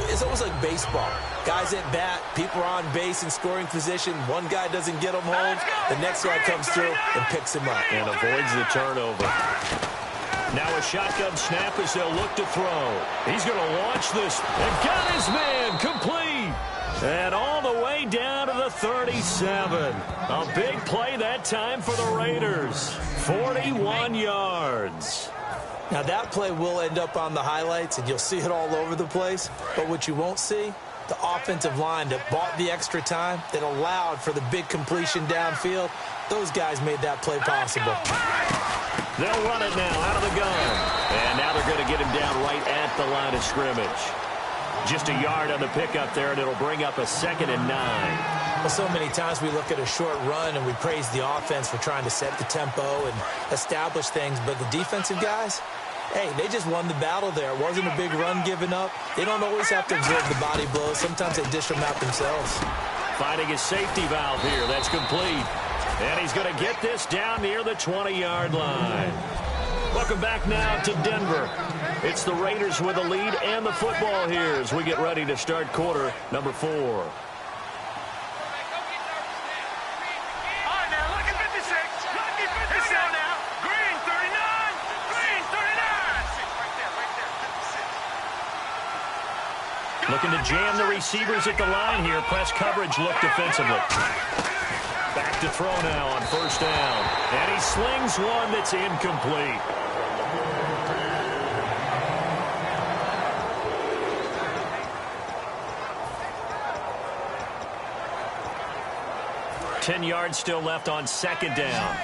It's almost like baseball. Guys at bat, people are on base in scoring position. One guy doesn't get him home. The next guy comes through and picks him up. And avoids the turnover. Now a shotgun snap as they'll look to throw. He's going to launch this. And got his man complete. And all the way down to the 37. A big play that time for the Raiders. 41 yards. Now, that play will end up on the highlights, and you'll see it all over the place. But what you won't see, the offensive line that bought the extra time, that allowed for the big completion downfield, those guys made that play possible. They'll run it now out of the gun. And now they're going to get him down right at the line of scrimmage. Just a yard on the pickup there, and it'll bring up a 2nd and 9. Well, so many times we look at a short run and we praise the offense for trying to set the tempo and establish things, but the defensive guys, hey, they just won the battle there. It wasn't a big run given up. They don't always have to absorb the body blows. Sometimes they dish them out themselves. Finding his safety valve here. That's complete. And he's going to get this down near the 20-yard line. Welcome back now to Denver. It's the Raiders with a lead and the football here as we get ready to start quarter number 4. Looking to jam the receivers at the line here. Press coverage look defensively. Back to throw now on 1st down. And he slings one that's incomplete. Ten yards still left on 2nd down.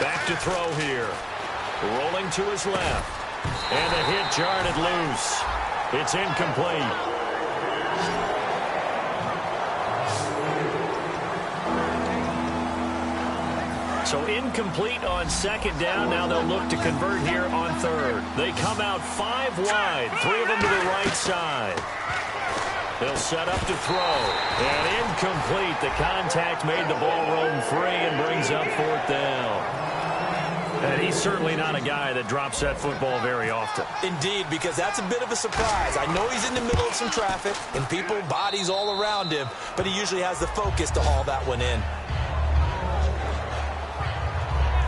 Back to throw here. Rolling to his left. And the hit jarred it loose. It's incomplete. So incomplete on 2nd down. Now they'll look to convert here on 3rd. They come out 5 wide. 3 of them to the right side. They'll set up to throw. And incomplete. The contact made the ball roam free and brings up 4th down. And he's certainly not a guy that drops that football very often. Indeed, because that's a bit of a surprise. I know he's in the middle of some traffic and people, bodies all around him, but he usually has the focus to haul that one in.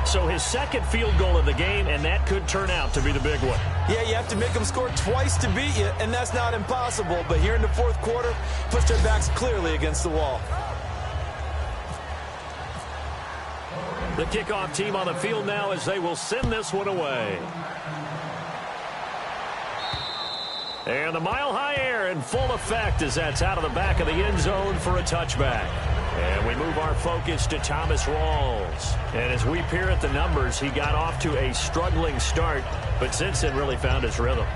So his 2nd field goal of the game, and that could turn out to be the big one. Yeah, you have to make them score twice to beat you, and that's not impossible. But here in the 4th quarter, push their backs clearly against the wall. The kickoff team on the field now as they will send this one away. And the mile-high air in full effect as that's out of the back of the end zone for a touchback. And we move our focus to Thomas Rawls. And as we peer at the numbers, he got off to a struggling start, but since then really found his rhythm.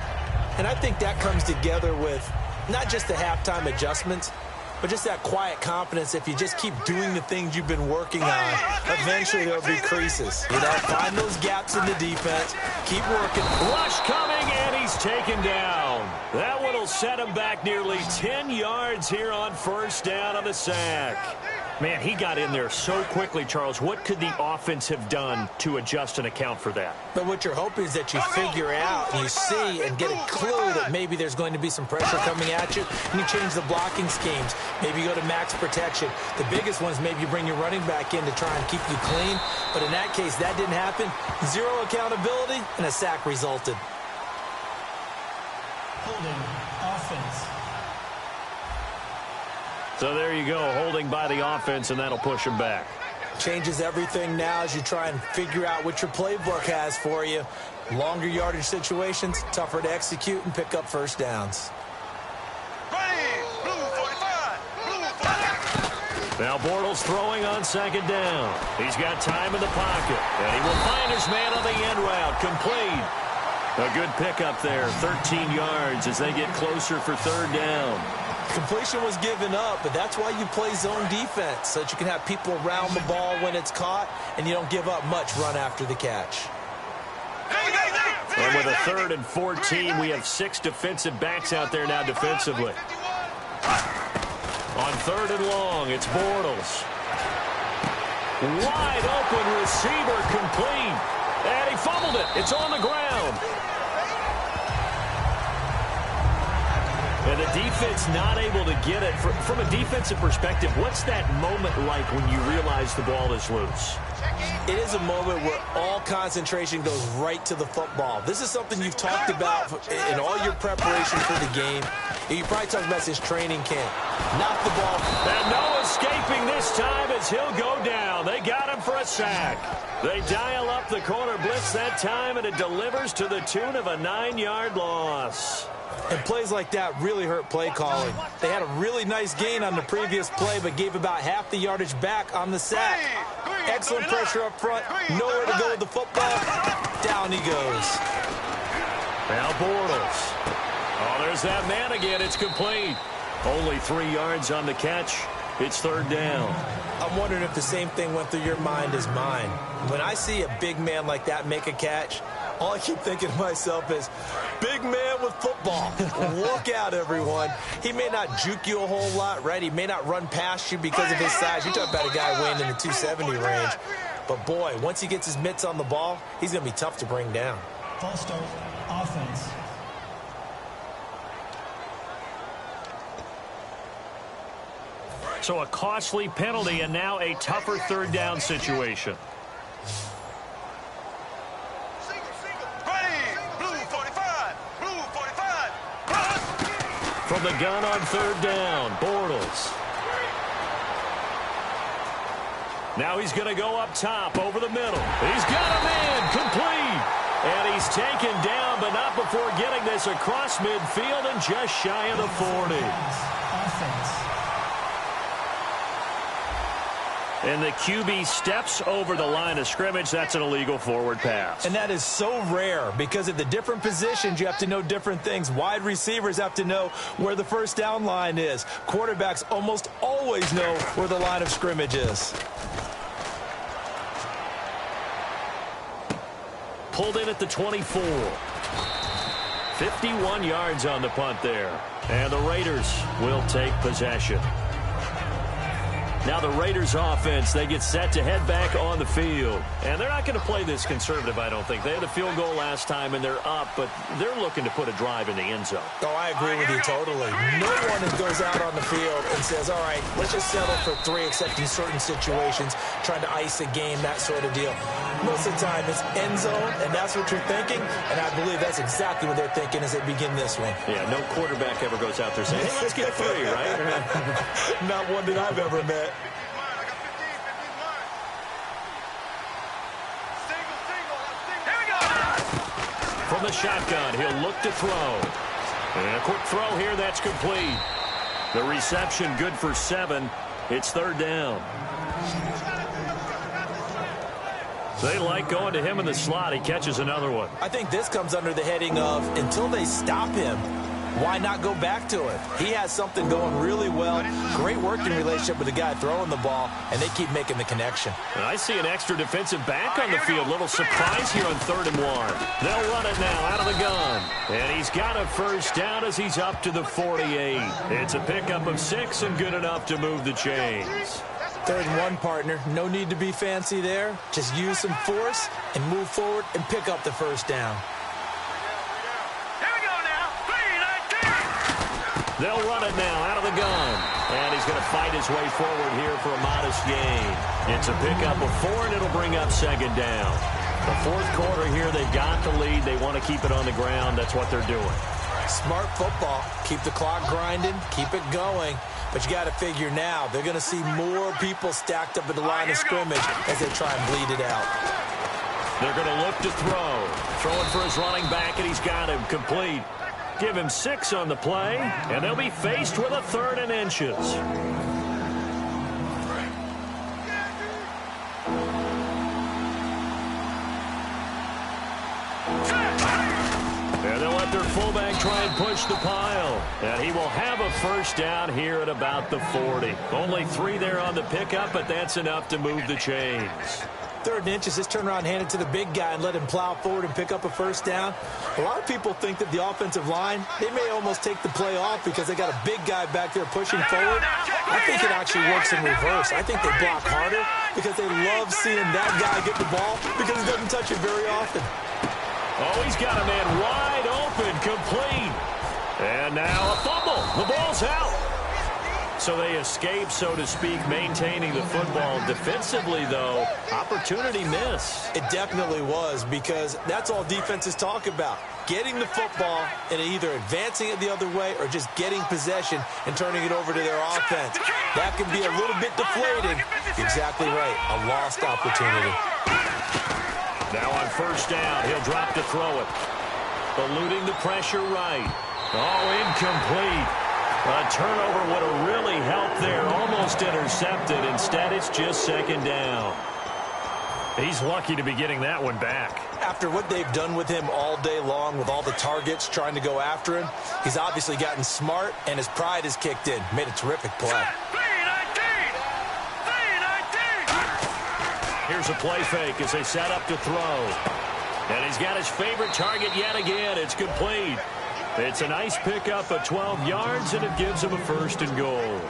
And I think that comes together with not just the halftime adjustments, but just that quiet confidence. If you just keep doing the things you've been working on, eventually there'll be creases. You know, find those gaps in the defense. Keep working. Rush coming, and he's taken down. That one will set him back nearly 10 yards here on 1st down on the sack. Man, he got in there so quickly, Charles. What could the offense have done to adjust and account for that? But what you're hoping is that you figure out and you see and get a clue that maybe there's going to be some pressure coming at you, and you change the blocking schemes. Maybe you go to max protection. The biggest one is maybe you bring your running back in to try and keep you clean. But in that case, that didn't happen. 0 accountability, and a sack resulted. Holding offense. So there you go, holding by the offense, and that'll push him back. Changes everything now as you try and figure out what your playbook has for you. Longer yardage situations, tougher to execute and pick up 1st downs. Now Bortles throwing on 2nd down. He's got time in the pocket, and he will find his man on the end route. Complete. A good pickup there, 13 yards as they get closer for 3rd down. Completion was given up, but that's why you play zone defense, so that you can have people around the ball when it's caught, and you don't give up much run after the catch. And with a 3rd and 14, we have 6 defensive backs out there now defensively. On 3rd and long, it's Bortles. Wide open receiver complete. And he fumbled it. It's on the ground. And the defense not able to get it. From a defensive perspective, what's that moment like when you realize the ball is loose? It is a moment where all concentration goes right to the football. This is something you've talked about in all your preparation for the game. You probably talked about this training camp. Knock the ball. And no escaping this time as he'll go down. They got him for a sack. They dial up the corner blitz that time, and it delivers to the tune of a 9-yard loss. And plays like that really hurt play calling. They had a really nice gain on the previous play, but gave about half the yardage back on the sack. Excellent pressure up front. Nowhere to go with the football. Down he goes. Now Bortles. Oh, there's that man again. It's complete. Only 3 yards on the catch. It's third down. I'm wondering if the same thing went through your mind as mine. When I see a big man like that make a catch, all I keep thinking to myself is, big man with football. Look out, everyone. He may not juke you a whole lot, right? He may not run past you because of his size. You're talking about a guy weighing in the 270 range. But, boy, once he gets his mitts on the ball, he's going to be tough to bring down. False start, offense. So a costly penalty and now a tougher third down situation. From the gun on third down, Bortles. Now he's going to go up top over the middle. He's got a man complete. And he's taken down, but not before getting this across midfield and just shy of the 40. Offense. And the QB steps over the line of scrimmage. That's an illegal forward pass. And that is so rare because at the different positions, you have to know different things. Wide receivers have to know where the first down line is. Quarterbacks almost always know where the line of scrimmage is. Pulled in at the 24. 51 yards on the punt there. And the Raiders will take possession. Now the Raiders offense, they get set to head back on the field. And they're not going to play this conservative, I don't think. They had a field goal last time, and they're up, but they're looking to put a drive in the end zone. Oh, I agree with you totally. No one goes out on the field and says, all right, let's just settle for 3, except in certain situations, trying to ice a game, that sort of deal. Most of the time, it's end zone, and that's what you're thinking, and I believe that's exactly what they're thinking as they begin this one. Yeah, no quarterback ever goes out there saying, hey, let's get 3, right? Not one that I've ever met. From the shotgun, he'll look to throw. And a quick throw here, that's complete. The reception good for 7. It's third down. They like going to him in the slot. He catches another one. I think this comes under the heading of, until they stop him, why not go back to it? He has something going really well. Great working relationship with the guy throwing the ball, and they keep making the connection. And I see an extra defensive back on the field. Little surprise here on 3rd and 1. They'll run it now out of the gun. And he's got a first down as he's up to the 48. It's a pickup of 6 and good enough to move the chains. 3rd and 1, partner. No need to be fancy there. Just use some force and move forward and pick up the first down. They'll run it now out of the gun. And he's going to fight his way forward here for a modest gain. It's a pickup of 4, and it'll bring up second down. The 4th quarter here, they've got the lead. They want to keep it on the ground. That's what they're doing. Smart football. Keep the clock grinding. Keep it going. But you got to figure now, they're going to see more people stacked up at the line of scrimmage as they try and bleed it out. They're going to look to throw. Throwing for his running back, and he's got him complete. Give him 6 on the play, and they'll be faced with a 3rd and inches. And they'll let their fullback try and push the pile. And he will have a first down here at about the 40. Only 3 there on the pickup, but that's enough to move the chains. 3rd and inches, just turn around and hand it to the big guy and let him plow forward and pick up a first down. A lot of people think that the offensive line, they may almost take the play off because they got a big guy back there pushing forward. I think it actually works in reverse. I think they block harder because they love seeing that guy get the ball because he doesn't touch it very often. Oh, he's got a man wide open, complete. And now a fumble. The ball's out. So they escape, so to speak, maintaining the football. Defensively, though, opportunity miss. It definitely was, because that's all defenses talk about. Getting the football and either advancing it the other way or just getting possession and turning it over to their offense. That can be a little bit deflating. Exactly right. A lost opportunity. Now on 1st down, he'll drop to throw it. Eluding the pressure right. Oh, incomplete. A turnover would have really helped there. Almost intercepted. Instead, it's just 2nd down. He's lucky to be getting that one back. After what they've done with him all day long with all the targets trying to go after him, he's obviously gotten smart, and his pride has kicked in. Made a terrific play. Here's a play fake as they set up to throw. And he's got his favorite target yet again. It's complete. It's a nice pickup of 12 yards, and it gives him a 1st and goal.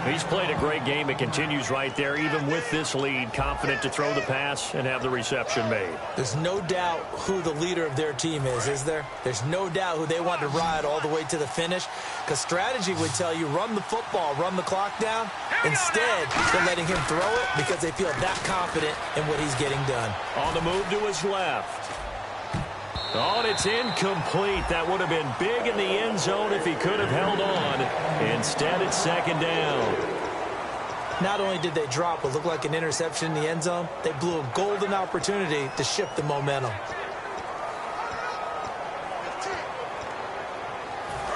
He's played a great game. It continues right there, even with this lead, confident to throw the pass and have the reception made. There's no doubt who the leader of their team is there? There's no doubt who they want to ride all the way to the finish, because strategy would tell you run the football, run the clock down. Instead, they're letting him throw it because they feel that confident in what he's getting done. On the move to his left. Oh, and it's incomplete. That would have been big in the end zone if he could have held on. Instead, it's 2nd down. Not only did they drop what looked like an interception in the end zone, they blew a golden opportunity to shift the momentum.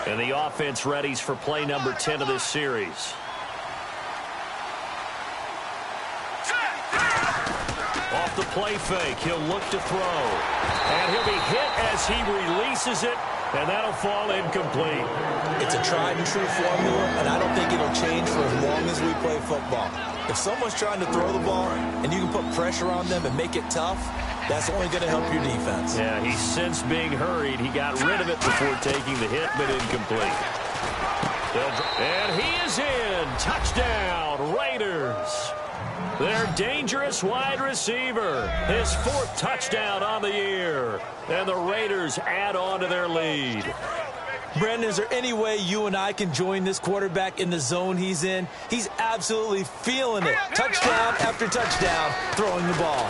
And the offense readies for play number 10 of this series. Off the play fake, he'll look to throw. And he'll be hit as he releases it, and that'll fall incomplete. It's a tried-and-true formula, and I don't think it'll change for as long as we play football. If someone's trying to throw the ball and you can put pressure on them and make it tough, that's only going to help your defense. Yeah, he sensed being hurried. He got rid of it before taking the hit, but incomplete. And he is in. Touchdown, Raiders. Their dangerous wide receiver. His 4th touchdown on the year. And the Raiders add on to their lead. Brandon, is there any way you and I can join this quarterback in the zone he's in? He's absolutely feeling it. Touchdown after touchdown, throwing the ball.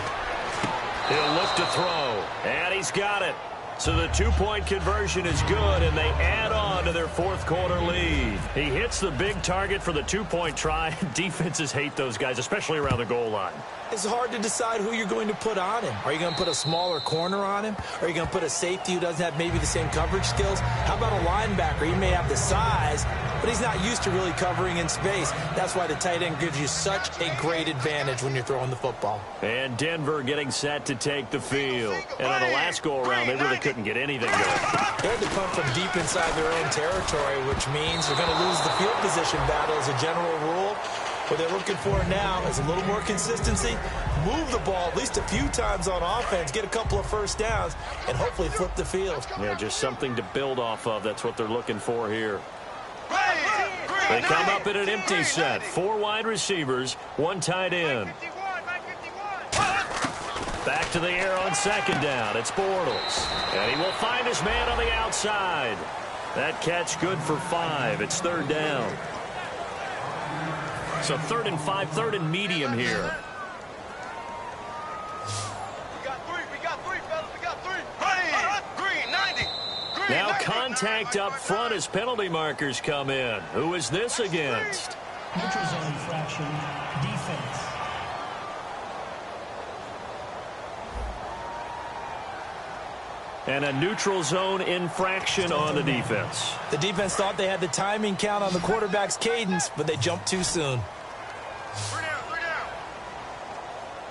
He'll look to throw. And he's got it. So the 2-point conversion is good, and they add on to their 4th quarter lead. He hits the big target for the 2-point try. Defenses hate those guys, especially around the goal line. It's hard to decide who you're going to put on him. Are you going to put a smaller corner on him? Are you going to put a safety who doesn't have maybe the same coverage skills? How about a linebacker? He may have the size, but he's not used to really covering in space. That's why the tight end gives you such a great advantage when you're throwing the football. And Denver getting set to take the field. And on the last go-around, they really couldn't get anything going. They had to punt from deep inside their own territory, which means they're going to lose the field position battle as a general rule. What they're looking for now is a little more consistency, move the ball at least a few times on offense, get a couple of first downs, and hopefully flip the field. Yeah, just something to build off of. That's what they're looking for here. They come up in an empty set. 4 wide receivers, 1 tight end. Back to the air on 2nd down. It's Bortles. And he will find his man on the outside. That catch good for 5. It's 3rd down. So 3rd and 5, 3rd and medium here. We got 3, fellas. We got 3. Green, 90. Green, Now 90. contact up front as penalty markers come in. Who is this against? Neutral zone infraction, defense. And a neutral zone infraction on the defense. The defense thought they had the timing count on the quarterback's cadence, but they jumped too soon. 3 down.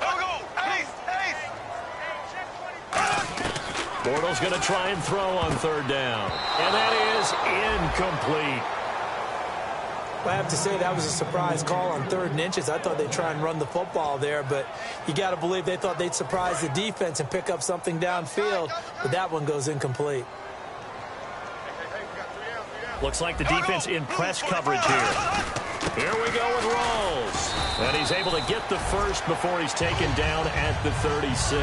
Go. Ace. Bortles going to try and throw on 3rd down. And that is incomplete. Well, I have to say that was a surprise call on 3rd and inches. I thought they'd try and run the football there, but you got to believe they thought they'd surprise the defense and pick up something downfield, but that one goes incomplete. Looks like the defense in press coverage here. Here we go with Rawls. And he's able to get the first before he's taken down at the 36.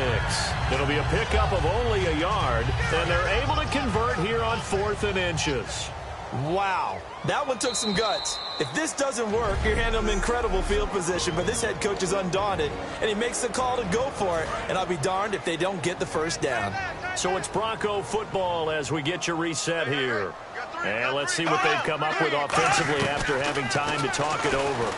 It'll be a pickup of only a yard, and they're able to convert here on 4th and inches. Wow, that one took some guts. If this doesn't work, you're handing them incredible field position, but this head coach is undaunted, and he makes the call to go for it, and I'll be darned if they don't get the first down. So it's Bronco football as we get your reset here. And let's see what they've come up with offensively after having time to talk it over.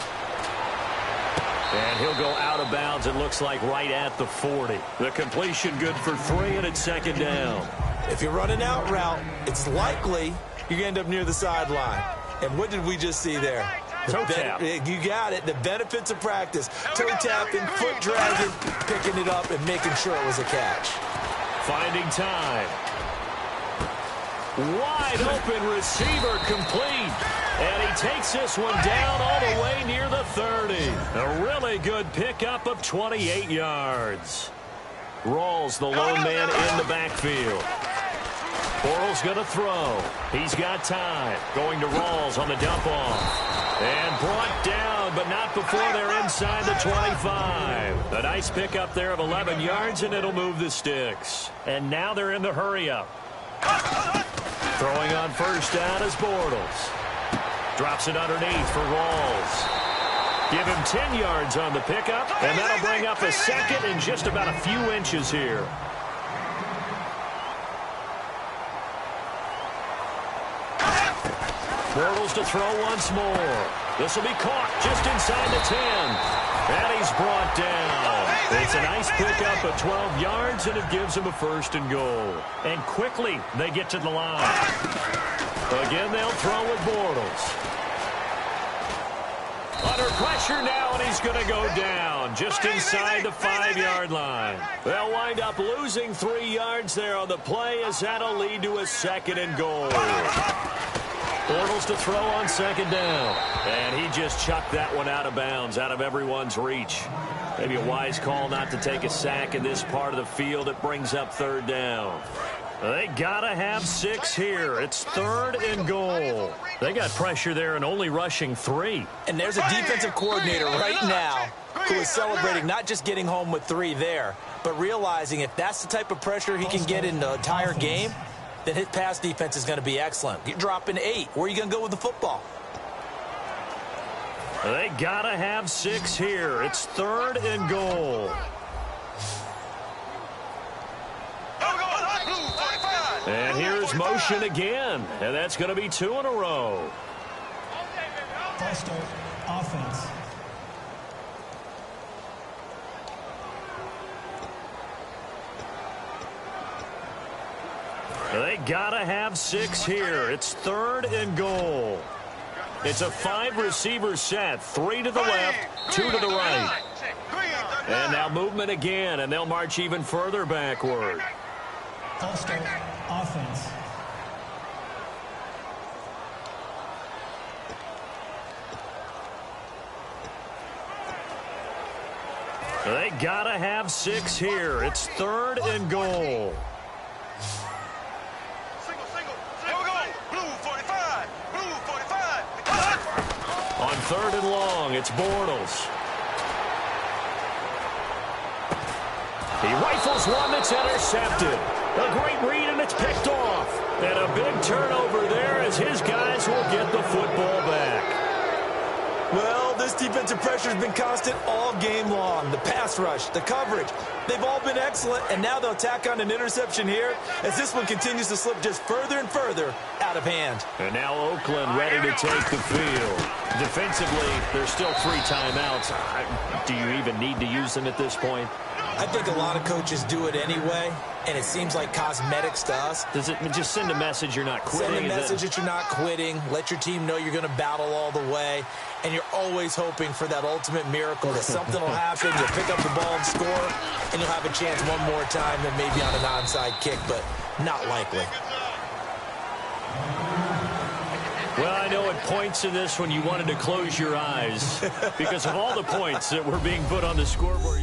And he'll go out of bounds, it looks like, right at the 40. The completion good for 3, and it's 2nd down. If you're running out route, it's likely you're going to end up near the sideline. And what did we just see there? Toe tap. You got it. The benefits of practice. Toe tapping, foot dragging, picking it up, and making sure it was a catch. Finding time. Wide open receiver complete. And he takes this one down all the way near the 30. A really good pickup of 28 yards. Rawls, the lone man in the backfield. Bortles going to throw. He's got time. Going to Rawls on the dump off. And brought down, but not before they're inside the 25. A nice pickup there of 11 yards, and it'll move the sticks. And now they're in the hurry-up. Throwing on first down is Bortles. Drops it underneath for Rawls. Give him 10 yards on the pickup, and that'll bring up a 2nd and just about a few inches here. Bortles to throw once more. This will be caught just inside the 10. And he's brought down. It's a nice pickup of 12 yards, and it gives him a 1st and goal. And quickly, they get to the line. Again, they'll throw with Bortles. Under pressure now, and he's going to go down just inside the 5-yard line. They'll wind up losing 3 yards there on the play, as that'll lead to a 2nd and goal. Bortles to throw on 2nd down. And he just chucked that one out of bounds, out of everyone's reach. Maybe a wise call not to take a sack in this part of the field. It brings up 3rd down. They got to have 6 here. It's 3rd and goal. They got pressure there and only rushing 3. And there's a defensive coordinator right now who is celebrating not just getting home with 3 there, but realizing if that's the type of pressure he can get in the entire game, then his pass defense is going to be excellent. You're dropping 8. Where are you going to go with the football? They got to have 6 here. It's 3rd and goal. And here's motion again. And that's going to be 2 in a row. False start, offense. They got to have 6 here. It's 3rd and goal. It's a 5-receiver set. 3 to the left, 2 to the right. And now movement again, and they'll march even further backward. False start, offense. They got to have 6 here. It's 3rd and goal. On 3rd and long, it's Bortles. He rifles one that's intercepted. A great read, and it's picked off. And a big turnover there as his guys will get the football back. Well, this defensive pressure has been constant all game long. The pass rush, the coverage, they've all been excellent, and now they'll tack on an interception here as this one continues to slip just further and further out of hand. And now Oakland ready to take the field. Defensively, there's still 3 timeouts. Do you even need to use them at this point? I think a lot of coaches do it anyway, and it seems like cosmetics to us. Does it just send a message you're not quitting? Send a message that you're not quitting. Let your team know you're going to battle all the way. And you're always hoping for that ultimate miracle that something will happen. You'll pick up the ball and score, and you'll have a chance one more time and maybe on an onside kick, but not likely. Well, I know at points in this one you wanted to close your eyes because of all the points that were being put on the scoreboard.